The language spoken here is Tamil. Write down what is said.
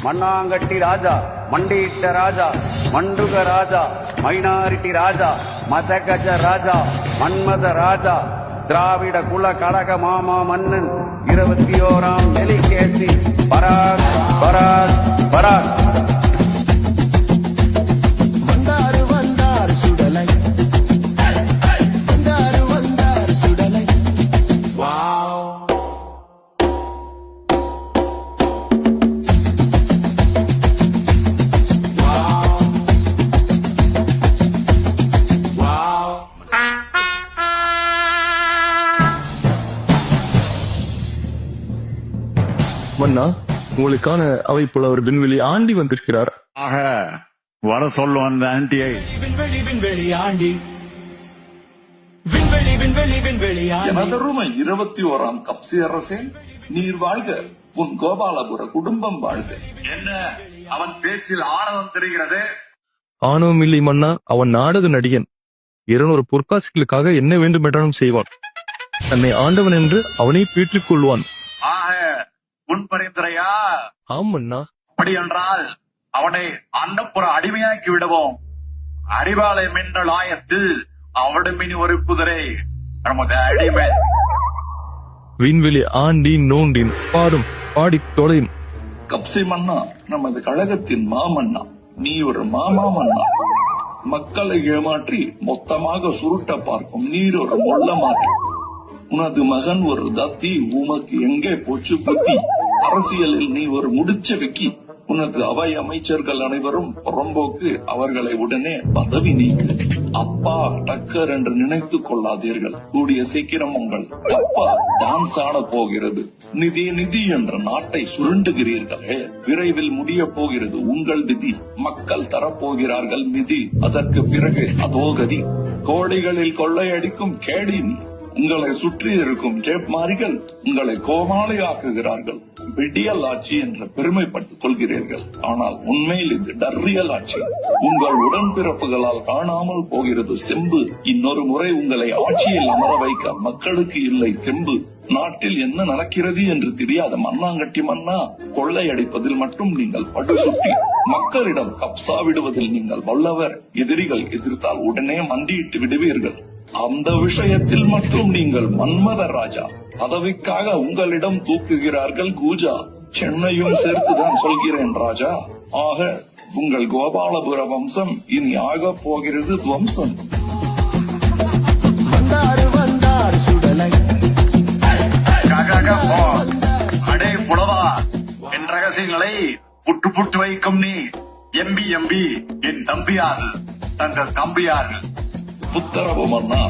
மண்ணாங்கட்டி ராஜா, மண்டியிட்ட ராஜா, மண்டுக ராஜா, மைனாரிட்டி ராஜா, மதகஜ ராஜா, மன்மத ராஜா, திராவிட குல கழக மாமா மன்னன் 21ஆம் எலிகேசி பராக் பராக் பராக். மன்னா, உங்களுக்கான அவை புலவர் விண்வெளி ஆண்டி வந்திருக்கிறார். ஆக வர சொல்லும் அந்த ஆண்டியை. விண்வெளி விண்வெளி ஆண்டி, விண்வெளி விண்வெளி விண்வெளி ஆண்டி. எனதருமை 21ஆம் கப்சி அரசே, நீர் வாழ்க, உன் கோபாலபுர குடும்பம் வாழ்க. என்ன அவன் பேச்சில் ஆணவம் தெரிகிறது? ஆணவம் இல்லை மன்னா, அவன் நாடக நடிகன். 200 பொற்காசுகளுக்காக என்ன வேண்டுமென்றாலும் செய்வான். தன்னை ஆண்டவன் என்று அவனை பீற்றிக் கொள்வான். ஆக உன் பரிந்துரையா? ஆம் மன்னா. அப்படி என்றால் அவனை அண்டப்புற அடிமையாக்கி விடுவோம். அறிவாலை மின்னல் ஆயத்தில் அவடுமினி ஒரு குதிரை நமது அடிமை. விண்வெளி ஆண்டி நோண்டின் பாடும் பாடித் தொலையும். கப்சி மன்னா நமது கழகத்தின் மாமன்னா, நீ ஒரு மாமா மன்னா. மக்களை ஏமாற்றி மொத்தமாக சுருட்ட பார்க்கும் நீர் ஒரு மொள்ள மாறி. உனது மகன் ஒரு தத்தி, உமக்கு எங்கே போச்சு புத்தி? அரசியலில் நீ ஒரு முடிச்ச வைக்கி. உனது அவை அமைச்சர்கள் அனைவரும் புறம்போக்கு, அவர்களை உடனே பதவி நீக்கு. அப்பா டக்கர் என்று நினைத்துக் கொள்ளாதீர்கள். கூடிய சீக்கிரம் உங்கள் அப்பா டான்ஸ் ஆட போகிறது. நிதி நிதி என்ற நாட்டை சுருண்டுகிறீர்களே, விரைவில் முடிய போகிறது உங்கள் விதி. மக்கள் தரப்போகிறார்கள் நிதி, அதற்கு பிறகு அதோ கதி. கோடிகளில் கொள்ளையடிக்கும் கேடி நீ. உங்களை சுற்றி இருக்கும் ஜேப்மாரிகள் உங்களை கோமாளி ஆக்குகிறார்கள். விடியல் ஆட்சி என்று பெருமைப்பட்டுக் கொள்கிறீர்கள். ஆனால் உண்மையில் இது டர்ரியல் ஆட்சி. உங்கள் உடன்பிறப்புகளால் காணாமல் போகிறது செம்பு. இன்னொரு முறை உங்களை ஆட்சியில் அமர வைக்க மக்களுக்கு இல்லை தெம்பு. நாட்டில் என்ன நடக்கிறது என்று தெரியாத மண்ணாங்கட்டி மன்னா, கொள்ளையடிப்பதில் மட்டும் நீங்கள் படுசுட்டி. மக்களிடம் கப்சா விடுவதில் நீங்கள் வல்லவர். எதிரிகள் எதிர்த்தால் உடனே மண்டியிட்டு விடுவீர்கள். அந்த விஷயத்தில் மட்டும் நீங்கள் மன்மத ராஜா. பதவிக்காக உங்களிடம் தூக்குகிறார்கள் கூஜா. சென்னையும் சேர்த்துதான் சொல்கிறேன் ராஜா. ஆக உங்கள் கோபாலபுர வம்சம் இனி ஆக போகிறது துவம்சம். அடே புலவா, என் ரகசியங்களை புட்டு புட்டு வைக்கும் நீ. எம்பி எம்பி என் தம்பியார்கள், தங்கள் தம்பியார்கள். உத்தரவு மன்னா.